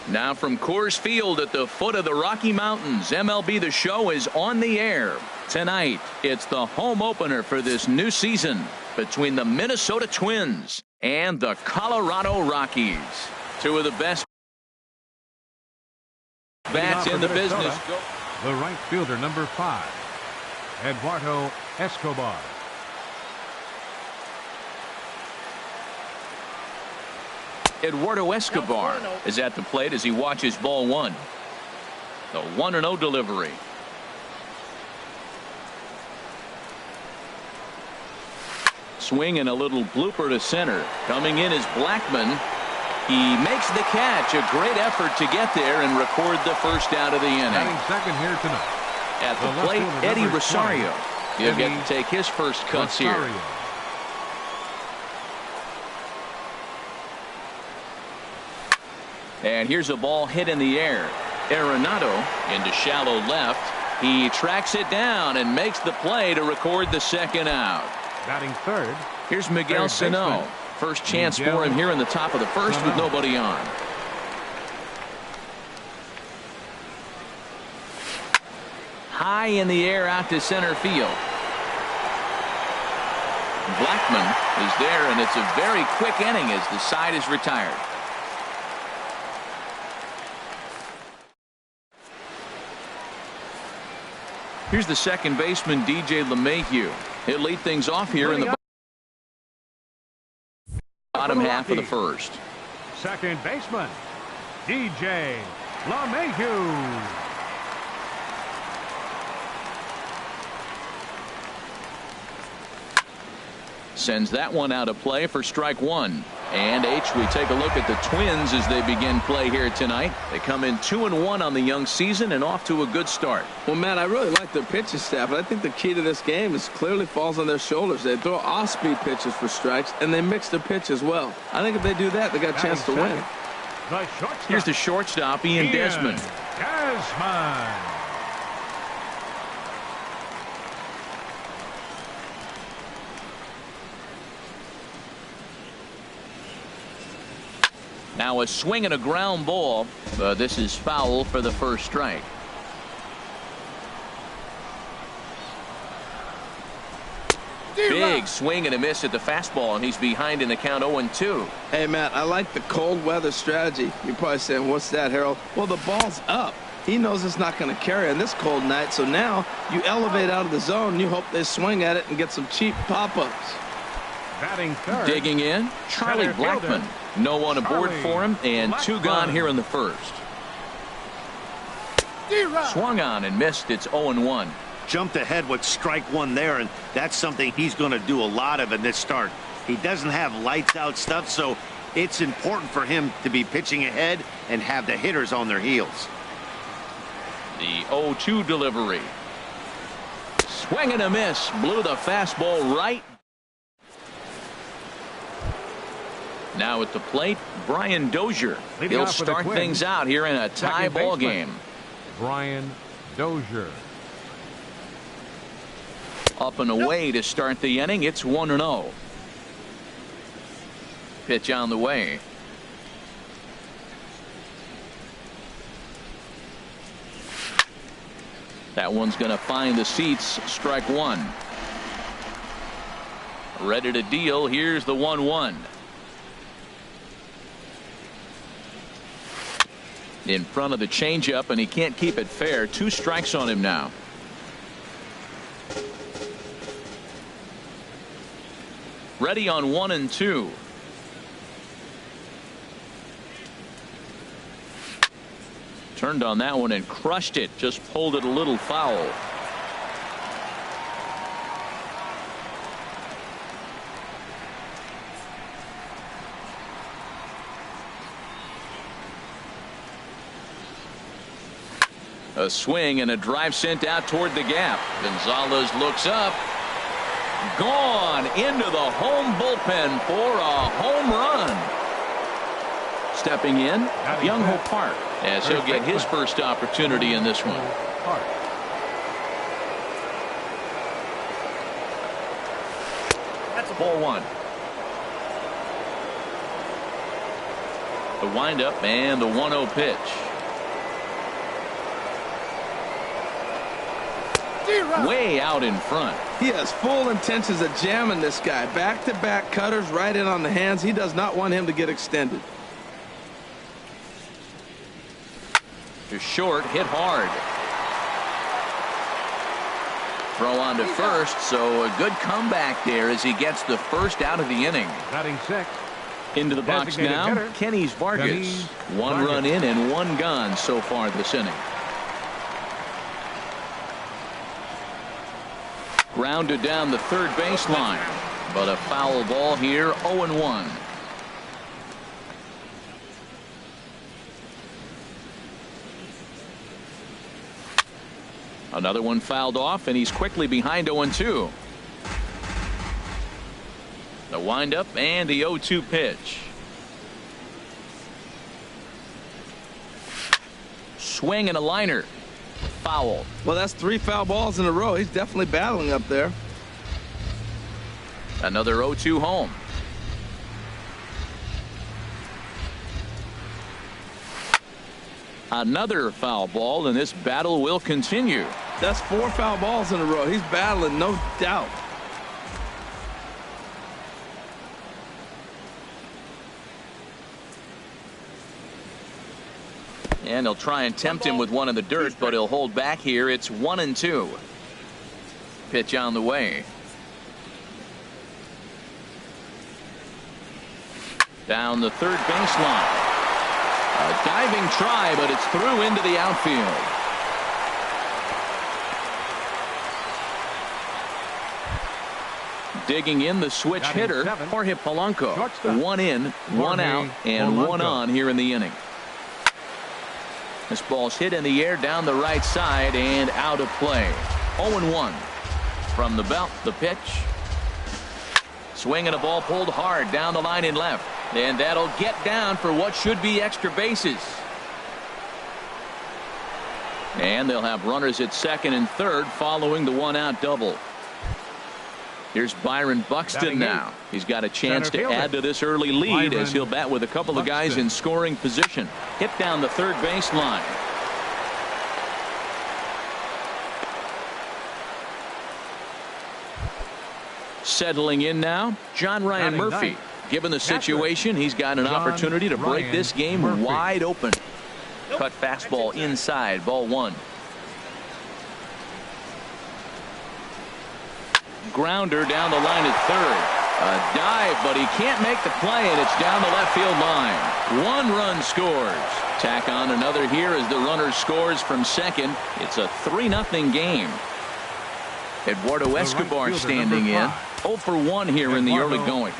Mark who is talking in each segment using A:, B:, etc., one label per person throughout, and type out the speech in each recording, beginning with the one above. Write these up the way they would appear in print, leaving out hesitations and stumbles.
A: Now from Coors Field at the foot of the Rocky Mountains, MLB The Show is on the air. Tonight, it's the home opener for this new season between the Minnesota Twins and the Colorado Rockies. Two of the best bats in the business.
B: The right fielder, number 5, Eduardo Escobar.
A: Eduardo Escobar is at the plate as he watches ball 1. The 1-0 delivery. Swing and a little blooper to center. Coming in is Blackman. He makes the catch. A great effort to get there and record the first out of the inning.
B: Batting second here tonight.
A: At the plate, Eddie Rosario. He'll get to take his first cuts here. And here's a ball hit in the air. Arenado into shallow left. He tracks it down and makes the play to record the second out.
B: Batting third.
A: Here's Miguel Sano. First chance for him here in the top of the first with nobody on. High in the air out to center field. Blackman is there, and it's a very quick inning as the side is retired. Here's the second baseman, DJ LeMahieu. He'll lead things off here in the bottom half of the first.
B: Second baseman, DJ LeMahieu.
A: Sends that one out of play for strike 1. And we take a look at the Twins as they begin play here tonight. They come in 2-1 on the young season and off to a good start.
C: Well, Matt, I really like their pitching staff, but I think the key to this game is clearly falls on their shoulders. They throw off-speed pitches for strikes, and they mix their pitch as well. I think if they do that, they got a chance to win.
A: Here's the shortstop, Ian Desmond. Now a swing and a ground ball. This is foul for the first strike. Big swing and a miss at the fastball, and he's behind in the count 0-2.
C: Hey, Matt, I like the cold weather strategy. You're probably saying, what's that, Harold? Well, the ball's up. He knows it's not going to carry on this cold night, so now you elevate out of the zone, and you hope they swing at it and get some cheap pop-ups.
B: Batting third.
A: Digging in, Charlie Blackman. No one aboard for him, and 2 gone here in the first. Swung on and missed. It's 0-1.
D: Jumped ahead with strike 1 there, and that's something he's going to do a lot of in this start. He doesn't have lights out stuff, so it's important for him to be pitching ahead and have the hitters on their heels.
A: The 0-2 delivery. Swing and a miss. Blew the fastball right. Now at the plate, Brian Dozier. He'll start things out here in a tie ball game.
B: Brian Dozier.
A: Up and away to start the inning. It's 1-0. Pitch on the way. That one's going to find the seats. Strike 1. Ready to deal. Here's the 1-1. In front of the changeup, and he can't keep it fair. 2 strikes on him now. Ready on 1-2. Turned on that one and crushed it. Just pulled it a little foul. A swing and a drive sent out toward the gap. Gonzalez looks up. Gone into the home bullpen for a home run. Stepping in, Young-Ho Park, as he'll get his first opportunity in this one. That's a ball 1. The windup and the 1-0 pitch. Way out in front.
C: He has full intentions of jamming this guy. Back-to-back cutters right in on the hands. He does not want him to get extended.
A: To short, hit hard. Throw on to first, so a good comeback there as he gets the first out of the inning.
B: Batting sixth.
A: Into the box now, Kenny's Vargas. One run in and one gone so far this inning. Grounded down the third baseline, but a foul ball here, 0-1. Another one fouled off, and he's quickly behind 0-2. The windup and the 0-2 pitch. Swing and a liner. Foul.
C: Well, that's 3 foul balls in a row. He's definitely battling up there.
A: Another 0-2 home. Another foul ball, and this battle will continue.
C: That's 4 foul balls in a row. He's battling, no doubt.
A: And they'll try and tempt him with one in the dirt, but he'll hold back here. It's 1-2. Pitch on the way. Down the third baseline. A diving try, but it's through into the outfield. Digging in the switch hitter, Jorge Polanco. 1 in, 1 out, and 1 on here in the inning. This ball's hit in the air down the right side and out of play. 0-1 from the belt. The pitch. Swing and a ball pulled hard down the line in left. And that'll get down for what should be extra bases. And they'll have runners at second and third following the 1-out double. Here's Byron Buxton now. He's got a chance to add to this early lead as he'll bat with a couple of guys in scoring position. Hit down the third baseline. Settling in now, John Ryan Murphy. Given the situation, he's got an opportunity to break this game wide open. Cut fastball inside, ball 1. Grounder down the line at third. A dive, but he can't make the play, and it's down the left field line. 1 run scores. Tack on another here as the runner scores from second. It's a 3-0 game. Eduardo Escobar standing in. 0 for 1 here in the early going.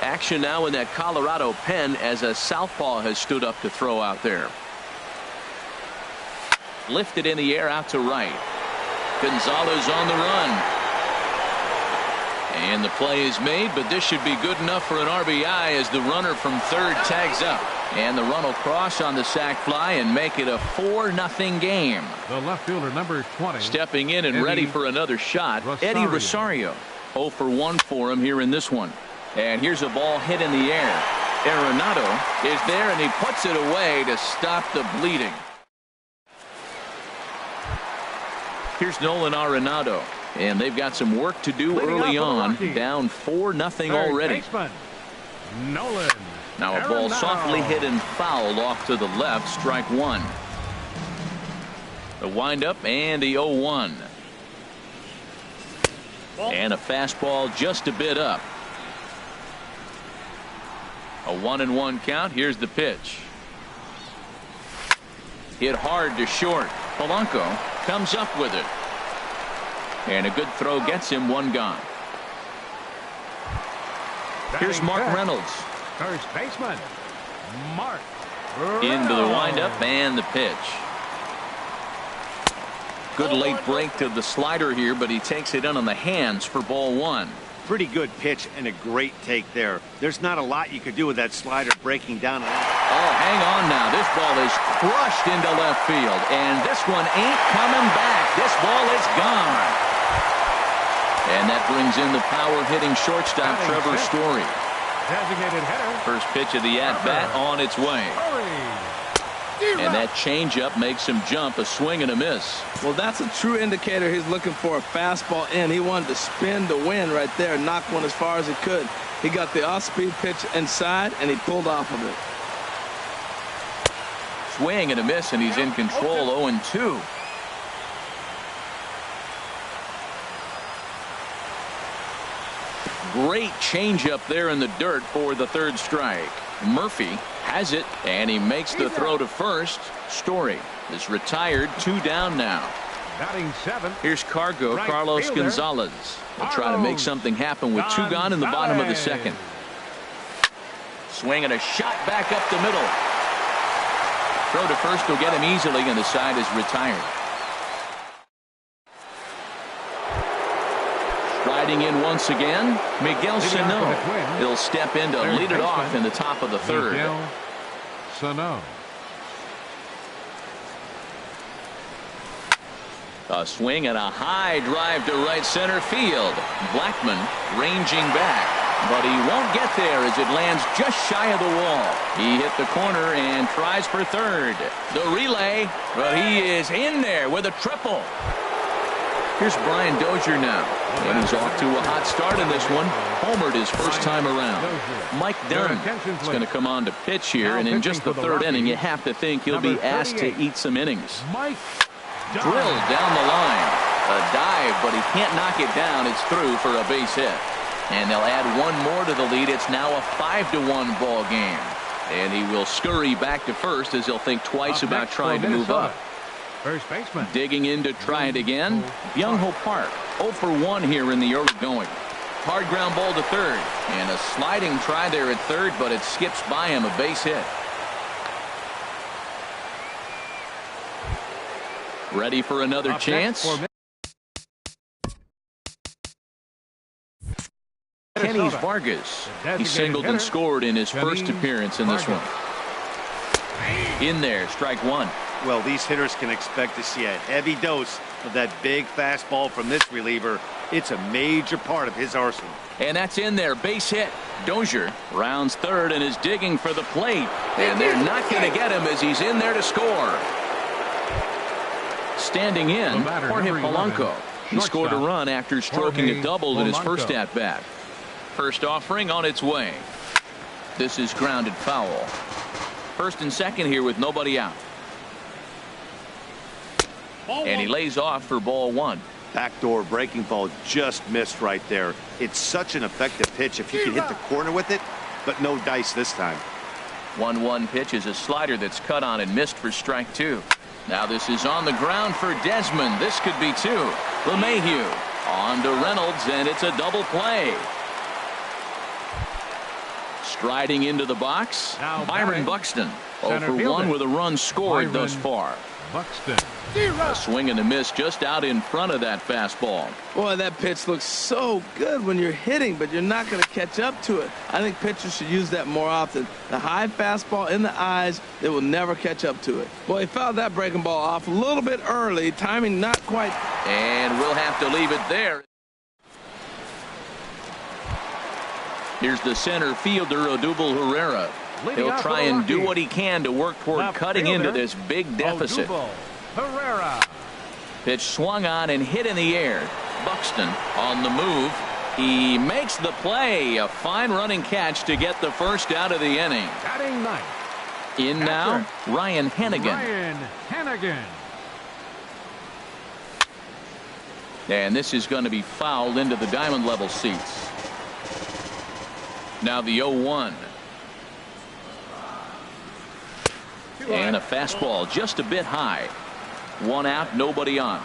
A: Action now in that Colorado pen as a southpaw has stood up to throw out there. Lifted in the air out to right. Gonzalez on the run. And the play is made, but this should be good enough for an RBI as the runner from third tags up. And the run will cross on the sac fly and make it a 4-0 game.
B: The left fielder, number 20.
A: Stepping in and ready for another shot, Eddie Rosario. 0 for 1 for him here in this one. And here's a ball hit in the air. Arenado is there, and he puts it away to stop the bleeding. Here's Nolan Arenado, and they've got some work to do early on. Down 4-0 already.
B: Nolan.
A: Now a ball softly hit and fouled off to the left. Strike 1. The windup and the 0-1. And a fastball just a bit up. A 1-1 count. Here's the pitch. Hit hard to short. Polanco comes up with it. And a good throw gets him 1 gone. Here's Mark Reynolds.
B: First baseman, Mark
A: Into the windup and the pitch. Good late break to the slider here, but he takes it in on the hands for ball 1.
D: Pretty good pitch and a great take there. There's not a lot you could do with that slider breaking down.
A: Oh, hang on now. This ball is crushed into left field, and this one ain't coming back. This ball is gone. And that brings in the power-hitting shortstop Trevor Story.
B: Designated hitter.
A: First pitch of the at-bat on its way. And that changeup makes him jump. A swing and a miss.
C: Well, that's a true indicator. He's looking for a fastball in. He wanted to spin the wind right there, knock one as far as he could. He got the off-speed pitch inside, and he pulled off of it.
A: Swing and a miss, and he's in control. 0-2. Great changeup there in the dirt for the third strike. Murphy has it, and he makes the throw to first. Story is retired. 2 down now.
B: Batting 7.
A: Here's Cargo,
B: Right
A: Carlos
B: fielder.
A: Gonzalez. He'll try to make something happen with 2 gone in the bottom of the second. Swing and a shot back up the middle. Throw to first will get him easily, and the side is retired. Striding in once again, Miguel Sano. He'll step in to lead it off in the top of the third.
B: Miguel Sano.
A: A swing and a high drive to right center field. Blackman ranging back, but he won't get there as it lands just shy of the wall. He hit the corner and tries for third. The relay, but he is in there with a triple. Here's Brian Dozier now, and he's off to a hot start in this one. Homered his first time around. Mike Dunn is going to come on to pitch here, and in just the third inning, you have to think he'll be asked to eat some innings. Drilled down the line. A dive, but he can't knock it down. It's through for a base hit. And they'll add one more to the lead. It's now a 5-1 ball game. And he will scurry back to first as he'll think twice about trying to move up.
B: First baseman.
A: Digging in to try it again. Byung-ho Park 0 for 1 here in the early going. Hard ground ball to third. And a sliding try there at third, but it skips by him, a base hit. Ready for another chance. Kenny Vargas. He singled and scored in his first appearance in this one. In there, strike 1.
D: Well, these hitters can expect to see a heavy dose of that big fastball from this reliever. It's a major part of his arsenal.
A: And that's in there, base hit. Dozier rounds third and is digging for the plate. And they're not going to get him as he's in there to score. Standing in, Jorge Polanco. He scored a run after stroking a double in his first at-bat. First offering on its way. This is grounded foul. First and second here with nobody out. And he lays off for ball 1.
D: Backdoor breaking ball just missed right there. It's such an effective pitch if you can hit the corner with it, but no dice this time.
A: 1-1 pitch is a slider that's cut on and missed for strike 2. Now this is on the ground for Desmond. This could be 2. LeMahieu on to Reynolds, and it's a double play. Striding into the box, Byron Buxton. 0 for 1 with a run scored thus far.
B: Buxton.
A: A swing and a miss just out in front of that fastball.
C: Boy, that pitch looks so good when you're hitting, but you're not going to catch up to it. I think pitchers should use that more often. The high fastball in the eyes, they will never catch up to it. Boy, he fouled that breaking ball off a little bit early. Timing not quite.
A: And we'll have to leave it there. Here's the center fielder, Odubel Herrera. He'll try and do what he can to work toward cutting into this big deficit.
B: Herrera.
A: Pitch swung on and hit in the air. Buxton on the move. He makes the play. A fine running catch to get the first out of the inning.
B: Batting 9.
A: In now, Ryan Hennigan.
B: Ryan Hennigan.
A: And this is going to be fouled into the diamond level seats. Now the 0-1. And a fastball just a bit high. 1 out, nobody on.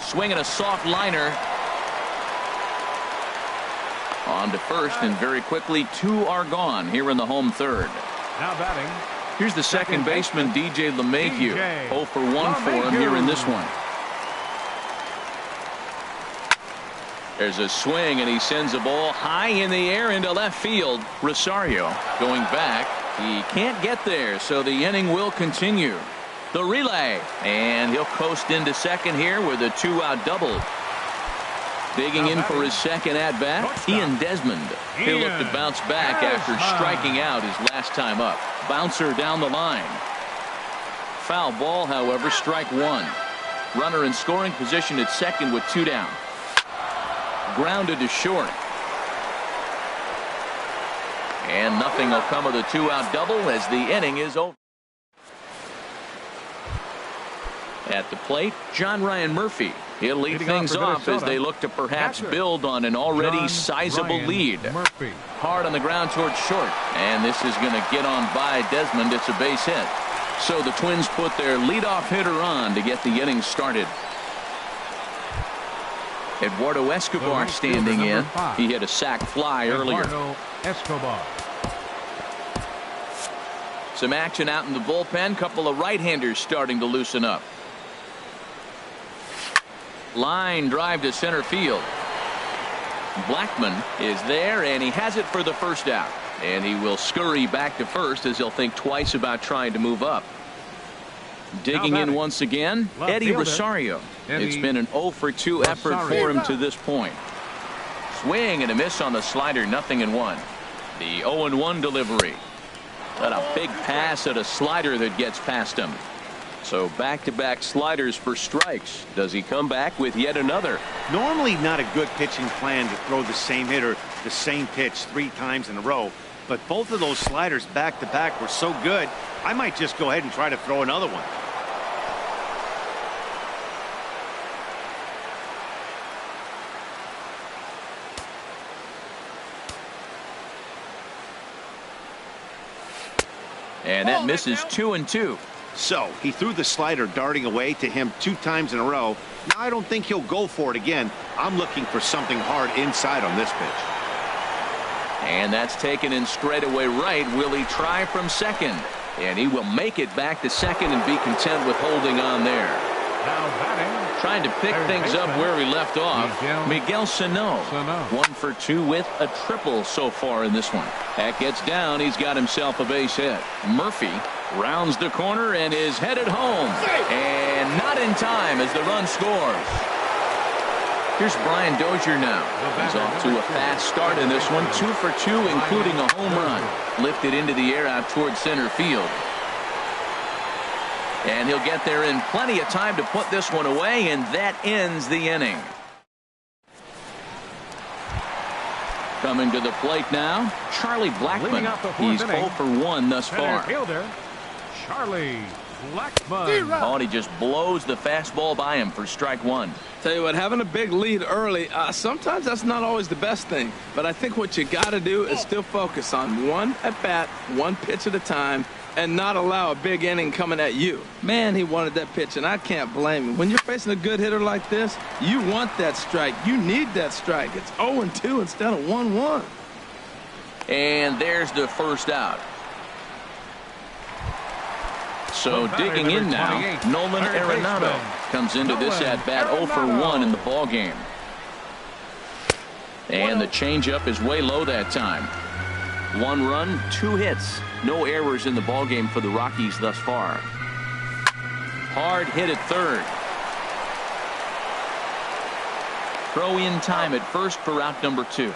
A: Swinging a soft liner. On to first, and very quickly 2 are gone here in the home third.
B: Now batting.
A: Here's the second baseman, DJ LeMahieu. 0 for 1 for him here in this one. There's a swing, and he sends a ball high in the air into left field. Rosario going back. He can't get there, so the inning will continue. The relay, and he'll coast into second here with a 2-out double. Digging in for his second at-bat, Ian Desmond. He'll look to bounce back after striking out his last time up. Bouncer down the line. Foul ball, however, strike one. Runner in scoring position at second with 2 down. Grounded to short. And nothing will come of the 2-out double as the inning is over. At the plate, John Ryan Murphy. He'll lead things off as they look to perhaps build on an already sizable lead.
B: Murphy.
A: Hard on the ground towards short. And this is going to get on by Desmond. It's a base hit. So the Twins put their leadoff hitter on to get the inning started. Eduardo Escobar standing in. He hit a sac fly earlier.
B: Eduardo Escobar.
A: Some action out in the bullpen. Couple of right-handers starting to loosen up. Line drive to center field. Blackman is there, and he has it for the first out. And he will scurry back to first as he'll think twice about trying to move up. Digging in once again, Eddie Rosario. It's been an 0 for 2 effort for him to this point. Swing and a miss on the slider, 0-1. The 0-1 delivery. But a big pass at a slider that gets past him. So back-to-back sliders for strikes. Does he come back with yet another?
D: Normally not a good pitching plan to throw the same hitter the same pitch 3 times in a row. But both of those sliders back-to-back were so good, I might just go ahead and try to throw another one.
A: And that misses 2-2.
D: So he threw the slider darting away to him 2 times in a row. Now I don't think he'll go for it again. I'm looking for something hard inside on this pitch.
A: And that's taken in straightaway right. Will he try from second? And he will make it back to second and be content with holding on there.
B: Now batting.
A: Trying to pick things up where he left off. Miguel Sano. 1 for 2 with a triple so far in this one. That gets down. He's got himself a base hit. Murphy rounds the corner and is headed home. And not in time as the run scores. Here's Brian Dozier now. He's off to a fast start in this one. 2 for 2, including a home run. Lifted into the air out towards center field. And he'll get there in plenty of time to put this one away, and that ends the inning. Coming to the plate now, Charlie Blackman. He's 0 for 1 thus far.
B: Fielder, Charlie Blackman.
A: Oh, and he just blows the fastball by him for strike 1.
C: Tell you what, having a big lead early, sometimes that's not always the best thing. But I think what you got to do is still focus on one at bat, one pitch at a time, and not allow a big inning coming at you. Man, he wanted that pitch, and I can't blame him. When you're facing a good hitter like this, you want that strike. You need that strike. It's 0-2 instead of 1-1.
A: And there's the first out. So digging in now, Nolan Arenado comes into this at-bat 0 for 1 in the ballgame. And the changeup is way low that time. 1 run, 2 hits. No errors in the ballgame for the Rockies thus far. Hard hit at third. Throw in time at first for out number 2. So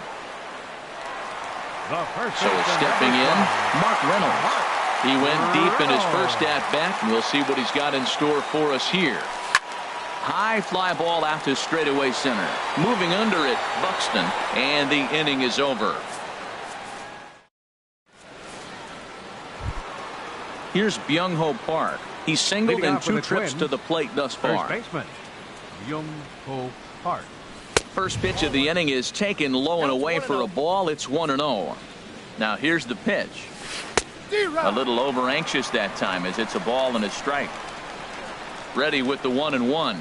A: stepping in, Mark Reynolds. He went deep in his first at-bat, and we'll see what he's got in store for us here. High fly ball out to straightaway center. Moving under it, Buxton, and the inning is over. Here's Byung-Ho Park. He's singled in 2 trips to the plate thus far.
B: First baseman, Byung-Ho Park.
A: First pitch of the inning is taken low and away for a ball. It's 1-0. Now here's the pitch. A little over anxious that time as it's a ball and a strike. Ready with the 1-1.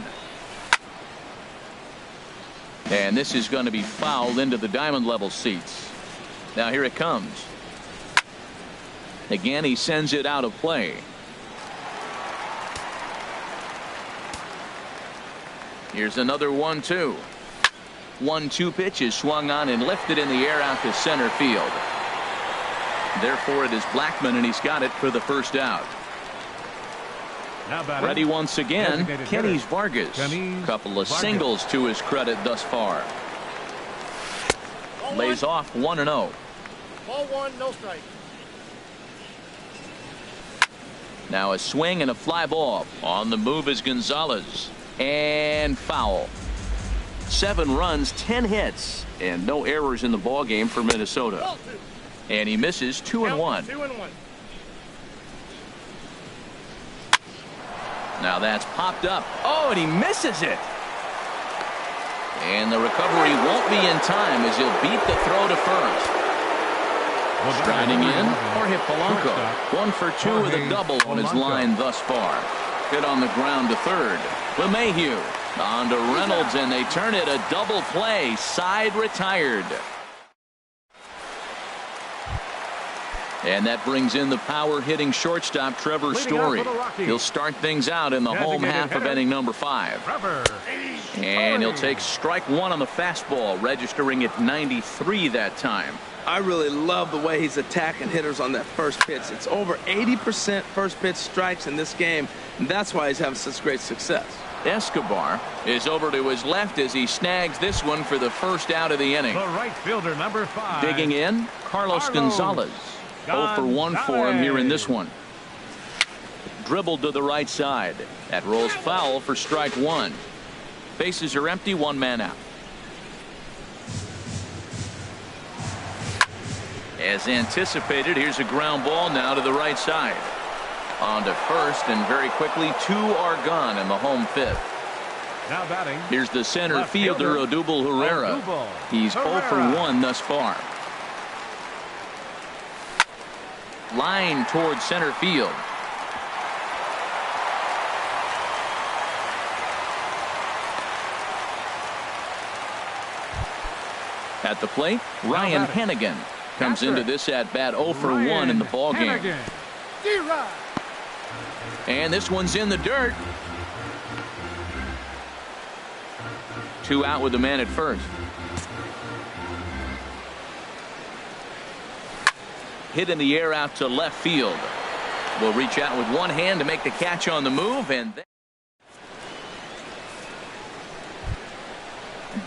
A: And this is going to be fouled into the diamond level seats. Now here it comes. Again, he sends it out of play. Here's another 1-2. 1-2 pitch is swung on and lifted in the air out to center field. Therefore, it is Blackman, and he's got it for the first out. Ready once again, Kenny's Vargas. Couple of singles to his credit thus far. lays off 1-0.
E: Ball 1, no strike.
A: Now a swing and a fly ball. On the move is Gonzalez. And foul. 7 runs, 10 hits, and no errors in the ball game for Minnesota. And he misses 2-1.
E: 2-1.
A: Now that's popped up. Oh, and he misses it. And the recovery won't be in time as he'll beat the throw to first. Striding in, Jorge Polanco. 1 for 2 with a double on his line thus far. Hit on the ground to third. LeMahieu on to Reynolds, and they turn it a double play. Side retired. And that brings in the power hitting shortstop Trevor Story. He'll start things out in the home half of inning number 5. And he'll take strike 1 on the fastball, registering at 93 that time.
C: I really love the way he's attacking hitters on that first pitch. It's over 80% first pitch strikes in this game, and that's why he's having such great success.
A: Escobar is over to his left as he snags this one for the first out of the inning.
B: The right fielder, number 5.
A: Digging in, Carlos Gonzalez. 0 for 1 for him here in this one. Dribbled to the right side. That rolls foul for strike 1. Bases are empty, 1 man out. As anticipated, here's a ground ball now to the right side. On to first, and very quickly 2 are gone in the home 5th.
B: Now batting.
A: Here's the center fielder, Odubel Herrera. He's 0 for 1 thus far. Line towards center field. At the plate, Ryan Hennigan comes into this at bat 0 for 1 in the ball game. And this one's in the dirt. 2 out with the man at first. Hit in the air out to left field. Will reach out with one hand to make the catch on the move, and then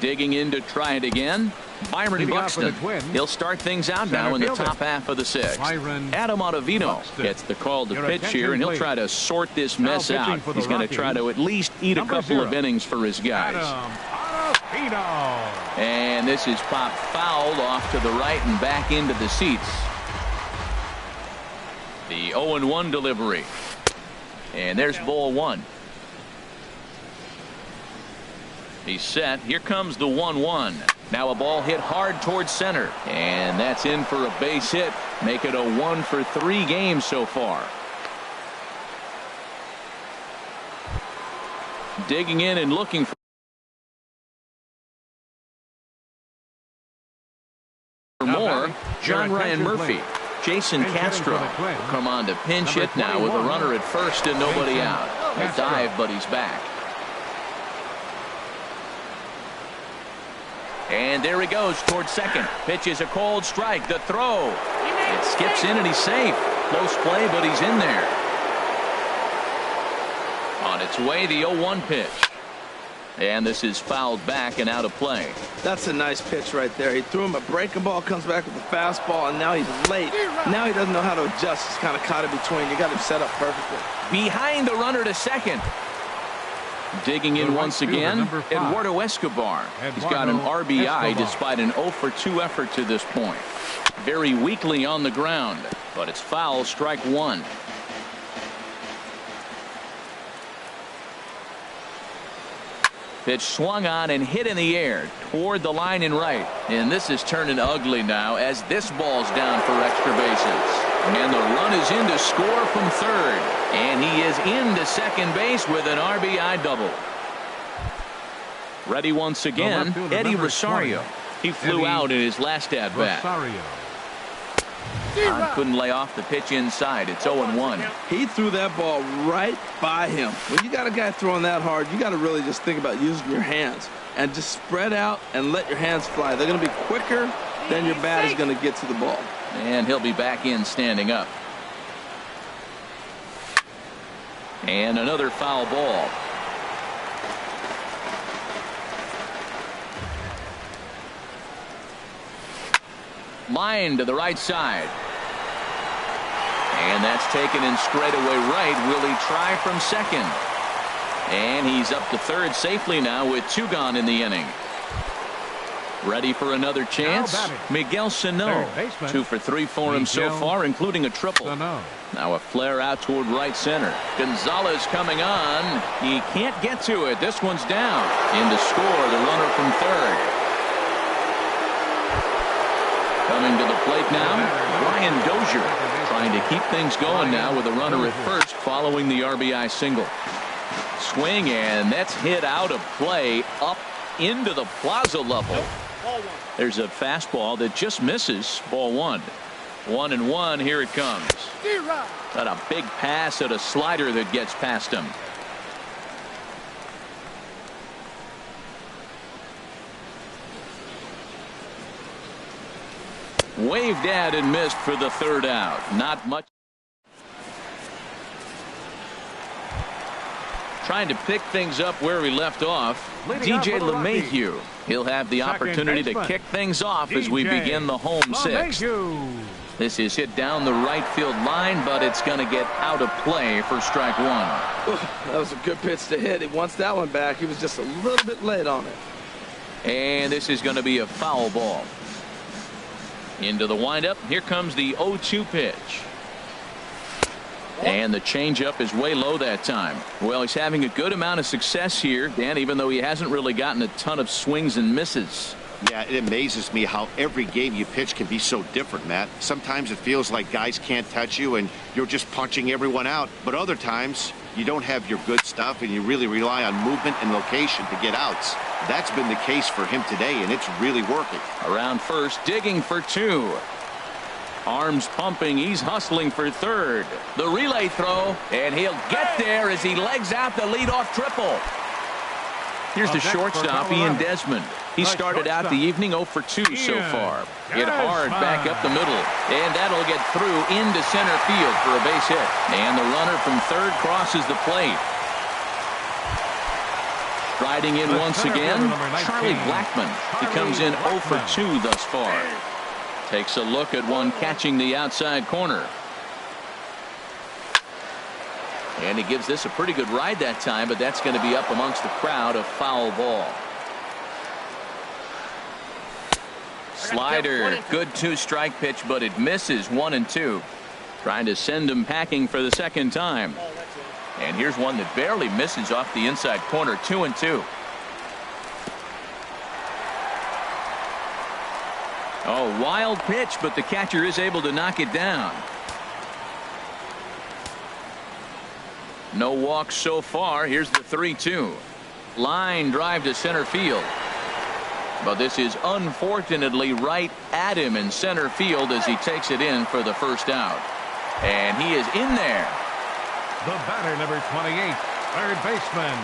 A: digging in to try it again. Byron Buxton. He'll start things out now in the top half of the 6th. Adam Ottavino gets the call to pitch here, and he'll try to sort this mess out. He's going to try to at least eat a couple of innings for his guys. And this is popped fouled off to the right and back into the seats. The 0-1 delivery. And there's ball 1. He's set. Here comes the 1-1. Now a ball hit hard towards center. And that's in for a base hit. Make it a 1 for 3 games so far. Digging in and looking for more. John Ryan Murphy. Jason Castro will come on to pinch hit now with a runner at first and nobody out. A dive, but he's back. And there he goes towards second. Pitch is a cold strike. The throw. It skips in and he's safe. Close play, but he's in there. On its way, the 0-1 pitch. And this is fouled back and out of play.
C: That's a nice pitch right there. He threw him a breaking ball, comes back with a fastball, and now he's late. Now he doesn't know how to adjust. He's kind of caught in between. You got him set up perfectly.
A: Behind the runner to second. Digging in once again, Eduardo Escobar. He's got an RBI despite an 0 for 2 effort to this point. Very weakly on the ground, but it's foul, strike 1. Pitch swung on and hit in the air toward the line and right. And this is turning ugly now as this ball's down for extra bases. And the run is in to score from third. And he is into second base with an RBI double. Ready once again, Eddie Rosario. He flew out in his last at-bat. Couldn't lay off the pitch inside. It's 0-1.
C: He threw that ball right by him. When you got a guy throwing that hard, you got to really just think about using your hands and just spread out and let your hands fly. They're going to be quicker than your bat is going to get to the ball.
A: And he'll be back in standing up. And another foul ball. Line to the right side. And that's taken in straightaway right. Will he try from second? And he's up to third safely now with 2 gone in the inning. Ready for another chance? Miguel Sano. 2 for 3 for him so far, including a triple. Now a flare out toward right center. Gonzalez coming on. He can't get to it. This one's down. In to score, the runner from third. Coming to the plate now, Brian Dozier. Trying to keep things going now with a runner at first following the RBI single. Swing, and that's hit out of play up into the plaza level. There's a fastball that just misses. Ball 1. 1-1. Here it comes. Got a big pass at a slider that gets past him. Waved at and missed for the third out. Not much. Trying to pick things up where he left off. DJ LeMahieu. He'll have the opportunity to kick things off as we begin the home sixth. This is hit down the right field line, but it's going to get out of play for strike 1.
C: That was a good pitch to hit. He wants that one back. He was just a little bit late on it.
A: And this is going to be a foul ball. Into the windup. Here comes the 0-2 pitch. And the changeup is way low that time. Well, he's having a good amount of success here, Dan, even though he hasn't really gotten a ton of swings and misses.
D: Yeah, it amazes me how every game you pitch can be so different, Matt. Sometimes it feels like guys can't touch you and you're just punching everyone out. But other times you don't have your good stuff and you really rely on movement and location to get outs. That's been the case for him today, and it's really working.
A: Around first, digging for 2. Arms pumping. He's hustling for third. The relay throw, and he'll get there as he legs out the leadoff triple. Here's the shortstop, Ian Desmond. He started out the evening 0 for 2 so far. Hit hard back up the middle, and that'll get through into center field for a base hit. And the runner from third crosses the plate. Riding in once again, Charlie Blackmon. He comes in 0 for 2 thus far. Takes a look at one catching the outside corner. And he gives this a pretty good ride that time, but that's going to be up amongst the crowd. A foul ball. Slider, good 2-strike pitch, but it misses. 1-2. Trying to send him packing for the second time. And here's one that barely misses off the inside corner. 2-2. Oh, wild pitch, but the catcher is able to knock it down. No walks so far. Here's the 3-2. Line drive to center field. But this is unfortunately right at him in center field as he takes it in for the first out. And he is in there.
B: The batter, number 28, third baseman,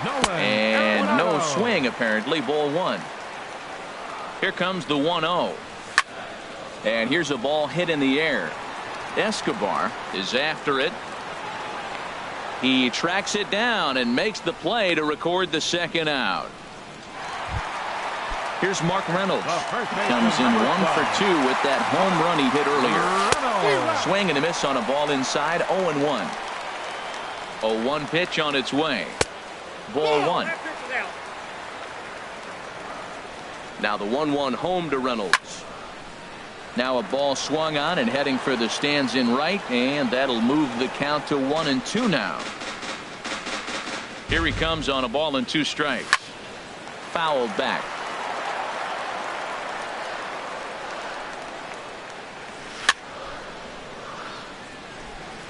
B: Nolan.
A: And no swing, apparently. Ball 1. Here comes the 1-0. And here's a ball hit in the air. Escobar is after it. He tracks it down and makes the play to record the second out. Here's Mark Reynolds. Comes in 1 for 2 with that home run he hit earlier. Swing and a miss on a ball inside. 0-1. 0-1 pitch on its way. Ball 1. Now the 1-1 home to Reynolds. Now a ball swung on and heading for the stands in right, and that'll move the count to 1-2 now. Here he comes on a ball and 2 strikes. Fouled back.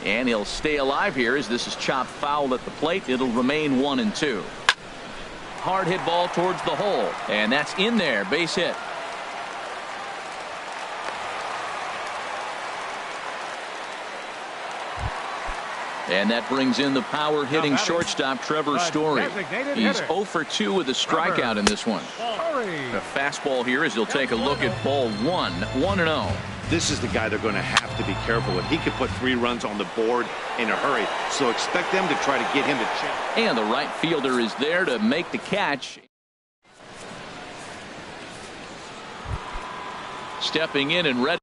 A: And he'll stay alive here as this is chopped foul at the plate. It'll remain 1-2. Hard hit ball towards the hole, and that's in there. Base hit. And that brings in the power hitting shortstop Trevor Story. He's 0 for 2 with a strikeout in this one. A fastball here as he'll take a look at ball 1. 1-0.
D: This is the guy they're going to have to be careful with. He could put 3 runs on the board in a hurry, so expect them to try to get him to check.
A: And the right fielder is there to make the catch. Stepping in and ready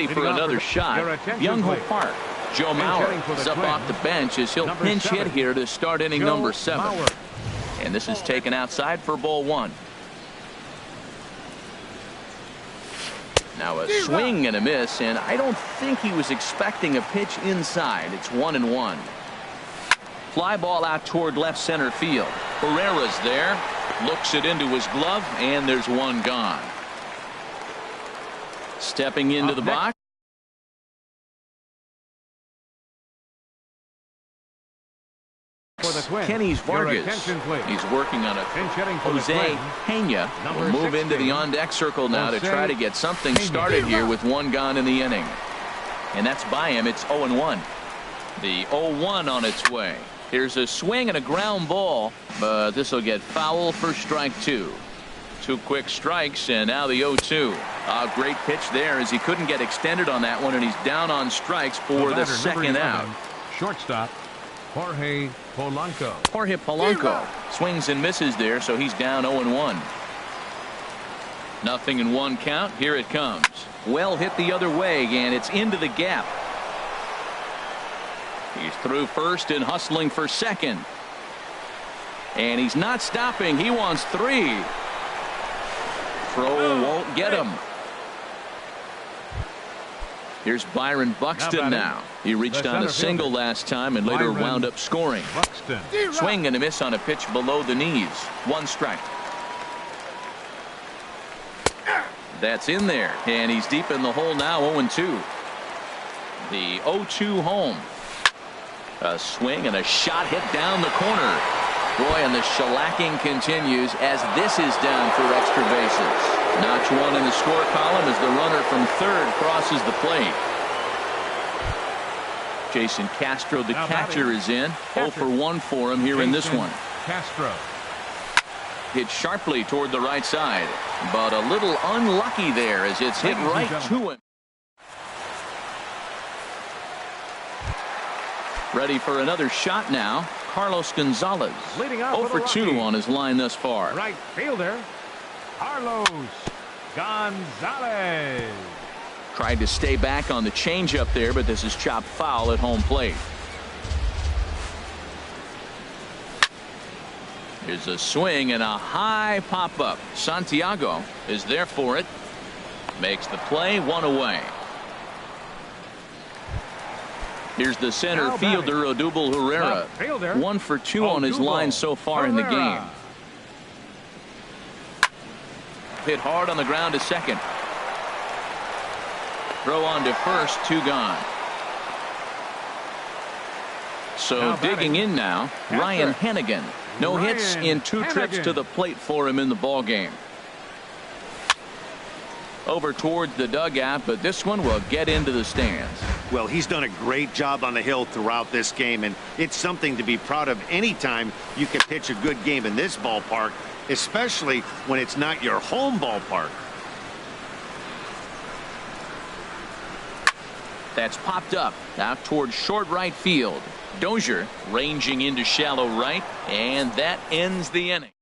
A: for another shot. Young-Ho Park. Joe Mauer is up off the bench as he'll pinch hit here to start inning number 7. And this is taken outside for ball 1. Now a swing and a miss, and I don't think he was expecting a pitch inside. It's 1-1. Fly ball out toward left center field. Herrera's there, looks it into his glove, and there's one gone. Stepping into the box. Kenny's Vargas. He's working on it. Jose Pena will move into the on-deck circle now to try to get something started here with one gone in the inning. And that's by him. It's 0-1. The 0-1 on its way. Here's a swing and a ground ball, but this will get foul for strike 2. 2 quick strikes, and now the 0-2. A great pitch there as he couldn't get extended on that one, and he's down on strikes for the second out.
B: Shortstop Jorge Polanco.
A: Jorge Polanco swings and misses there, so he's down 0-1. 0-1 count. Here it comes. Well hit the other way, and it's into the gap. He's through first and hustling for second. And he's not stopping. He wants 3. Throw won't get him. Here's Byron Buxton now. He reached on a single last time and later wound up scoring. Swing and a miss on a pitch below the knees. 1 strike. That's in there, and he's deep in the hole now. 0-2. The 0-2 home. A swing and a shot hit down the corner. Boy, and the shellacking continues as this is down for extra bases. Notch 1 in the score column as the runner from third crosses the plate. Jason Castro, the catcher, is in. 0-for-1 for him here in this one.
B: Castro
A: hit sharply toward the right side, but a little unlucky there as it's hit right to him. Ready for another shot now. Carlos Gonzalez. 0-for-2 on his line thus far.
B: Right fielder Carlos Gonzalez.
A: Tried to stay back on the changeup there, but this is chopped foul at home plate. Here's a swing and a high pop-up. Santiago is there for it. Makes the play. 1 away. Here's the center fielder, Odubel Herrera. 1-for-2 on his line so far in the game. Hit hard on the ground to second. Throw on to first. 2 gone. So digging in now, Ryan Hennigan. No hits in 2 trips to the plate for him in the ball game. Over towards the dugout, but this one will get into the stands.
D: Well, he's done a great job on the hill throughout this game, and it's something to be proud of anytime you can pitch a good game in this ballpark, especially when it's not your home ballpark.
A: That's popped up out towards short right field. Dozier ranging into shallow right, and that ends the inning.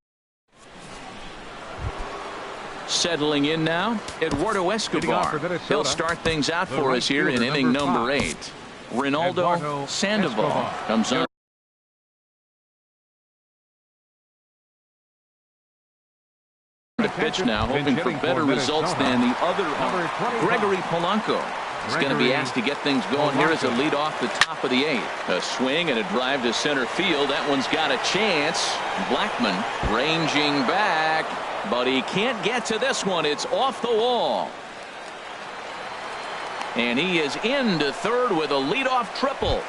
A: Settling in now, Eduardo Escobar. He'll start things out for us here in inning number 8. Ronaldo Sandoval comes on. To pitch now, hoping for better results than the other. Gregory Polanco is going to be asked to get things going here as a lead off the top of the 8th. A swing and a drive to center field. That one's got a chance. Blackman ranging back, but he can't get to this one. It's off the wall. And he is into third with a leadoff triple.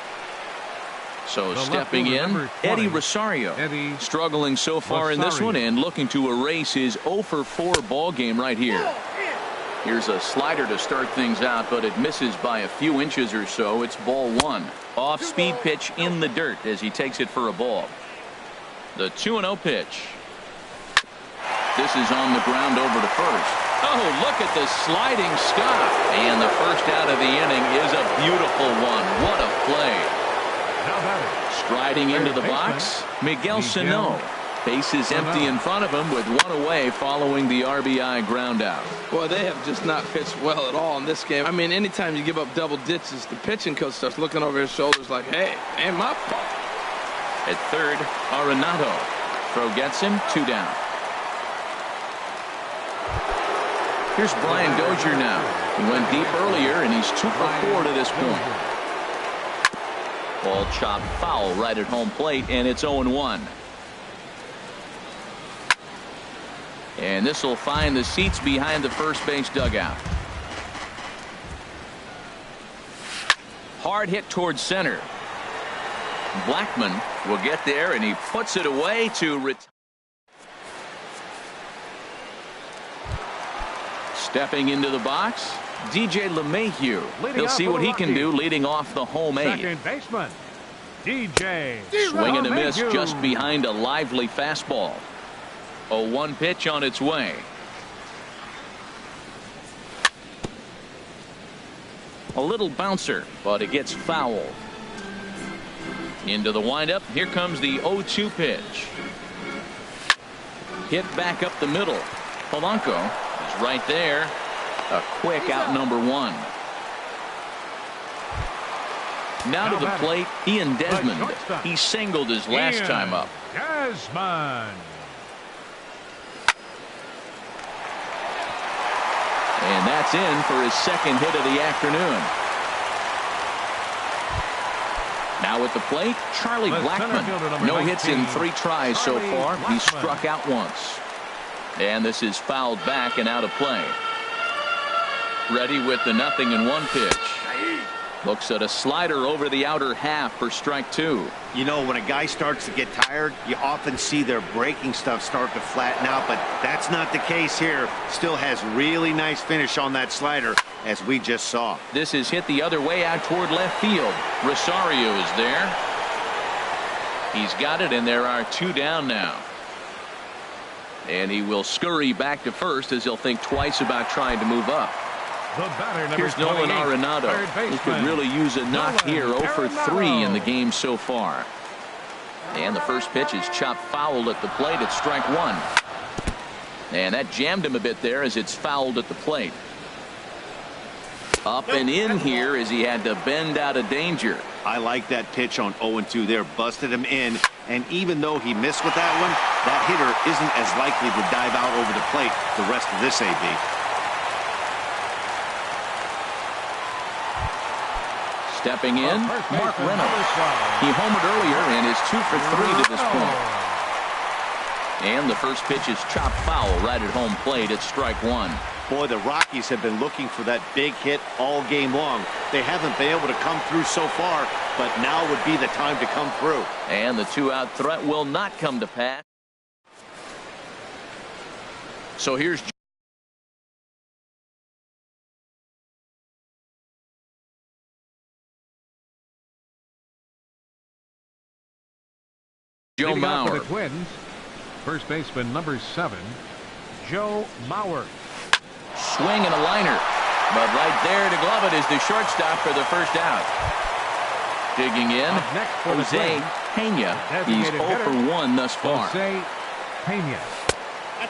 A: So stepping in, Eddie Rosario. Struggling so far in this one and looking to erase his 0-for-4 ball game right here. Here's a slider to start things out, but it misses by a few inches or so. It's ball 1. Off-speed pitch in the dirt as he takes it for a ball. The 2-0 pitch. This is on the ground over to first. Oh, look at the sliding stop. And the first out of the inning is a beautiful one. What a play. Striding into the box, Miguel Sano. Base is empty in front of him with one away following the RBI ground out.
C: Boy, they have just not pitched well at all in this game. I mean, anytime you give up double ditches, the pitching coach starts looking over his shoulders like, hey, ain't my fault.
A: At third, Arenado. Throw gets him, 2 down. Here's Brian Dozier now. He went deep earlier, and he's 2 for 4 to this point. Ball chopped foul right at home plate, and it's 0-1. And this will find the seats behind the first base dugout. Hard hit towards center. Blackman will get there, and he puts it away to retire. Stepping into the box, DJ LeMahieu. He'll see what he can do leading off the home 8.
B: Second baseman, DJ.
A: Swing and a miss just behind a lively fastball. 0-1 pitch on its way. A little bouncer, but it gets foul. Into the windup. Here comes the 0-2 pitch. Hit back up the middle. Polanco is right there. A quick out number 1. Now to the plate, Ian Desmond. He singled his last time up.
B: Desmond.
A: And that's in for his second hit of the afternoon. Now at the plate, Charlie Blackman. No hits in 3 tries so far. He struck out once. And this is fouled back and out of play. Ready with the 0-1 pitch. Looks at a slider over the outer half for strike 2.
D: You know, when a guy starts to get tired, you often see their breaking stuff start to flatten out, but that's not the case here. Still has really nice finish on that slider, as we just saw.
A: This is hit the other way out toward left field. Rosario is there. He's got it, and there are 2 down now. And he will scurry back to first as he'll think twice about trying to move up. Here's Nolan Arenado, who could really use a knock here. 0 for 3 in the game so far. And the first pitch is chopped foul at the plate at strike 1. And that jammed him a bit there as it's fouled at the plate. Up and in here as he had to bend out of danger.
D: I like that pitch on 0-2 there. Busted him in. And even though he missed with that one, that hitter isn't as likely to dive out over the plate the rest of this AB.
A: Stepping in, Mark Reynolds. He homered earlier and is 2 for 3 to this point. And the first pitch is chopped foul right at home plate at strike 1.
D: Boy, the Rockies have been looking for that big hit all game long. They haven't been able to come through so far, but now would be the time to come through.
A: And the 2-out threat will not come to pass. So here's Joe Mauer.
B: For the Twins, first baseman number 7, Joe Mauer.
A: Swing and a liner, but right there to glove it is the shortstop for the first out. Digging in, Jose Pena. He's 0 for 1 thus far.
B: Jose Pena.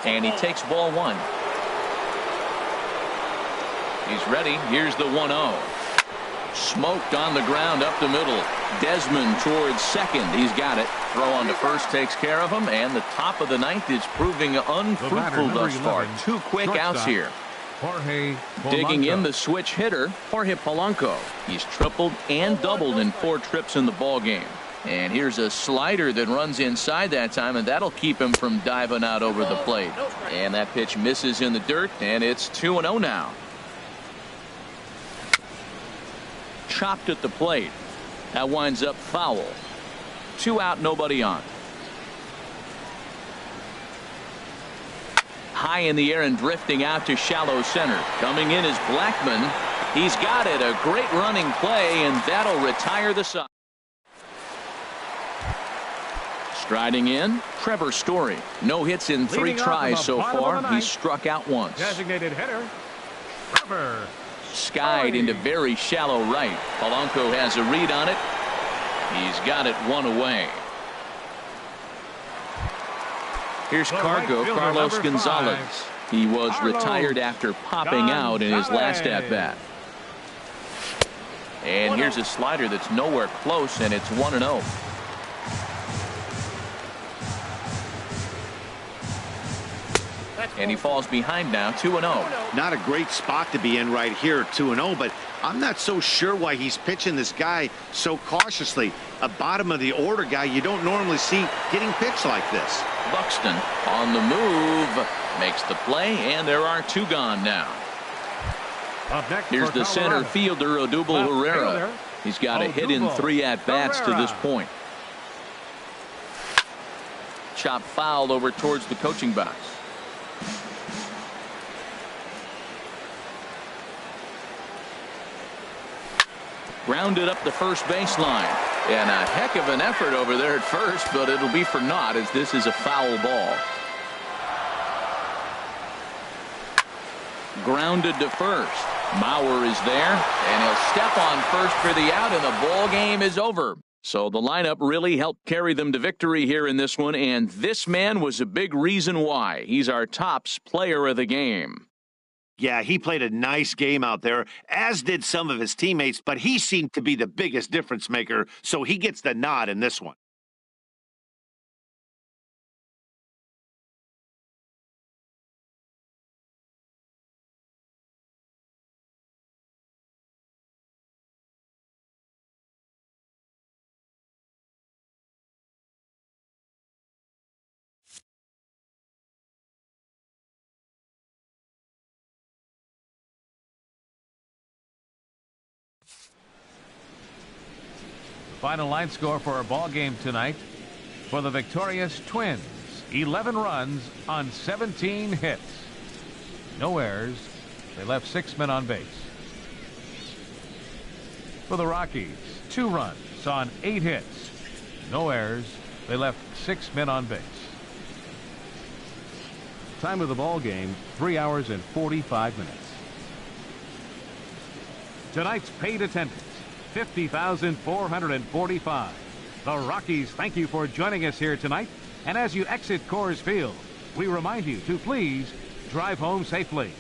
A: And he takes ball 1. He's ready. Here's the 1-0. Smoked on the ground up the middle. Desmond towards second. He's got it. Throw on to first takes care of him, and the top of the 9th is proving unfruitful thus far. 2 quick outs here. Digging in the switch hitter, Jorge Polanco. He's tripled and doubled in 4 trips in the ball game. And here's a slider that runs inside that time, and that'll keep him from diving out over the plate. And that pitch misses in the dirt, and it's 2-0 now. Chopped at the plate. That winds up foul. 2 out, nobody on. High in the air and drifting out to shallow center. Coming in is Blackman. He's got it. A great running play, and that'll retire the side. Striding in, Trevor Story. No hits in 3 tries so far. He struck out once.
B: Designated hitter, Trevor.
A: Skied into very shallow right. Polanco has a read on it. He's got it one away. Here's Cargo, Carlos Gonzalez. He was retired after popping out in his last at-bat. And here's a slider that's nowhere close, and it's 1-0. And he falls behind now, 2-0.
D: Not a great spot to be in right here, 2-0, but I'm not so sure why he's pitching this guy so cautiously. A bottom of the order guy you don't normally see getting pitched like this.
A: Buxton on the move, makes the play, and there are 2 gone now. Here's the center fielder, Odubel Herrera. He's got a hit in 3 at-bats to this point. Chop foul over towards the coaching box. Grounded up the first baseline. And a heck of an effort over there at first, but it'll be for naught as this is a foul ball. Grounded to first. Mauer is there, and he'll step on first for the out, and the ball game is over. So the lineup really helped carry them to victory here in this one, and this man was a big reason why. He's our tops player of the game.
D: Yeah, he played a nice game out there, as did some of his teammates, but he seemed to be the biggest difference maker, so he gets the nod in this one.
B: Final line score for our ball game tonight. For the victorious Twins, 11 runs on 17 hits. No errors. They left 6 men on base. For the Rockies, 2 runs on 8 hits. No errors. They left 6 men on base. Time of the ball game, 3 hours and 45 minutes. Tonight's paid attendance, 50,445. The Rockies thank you for joining us here tonight. And as you exit Coors Field, we remind you to please drive home safely.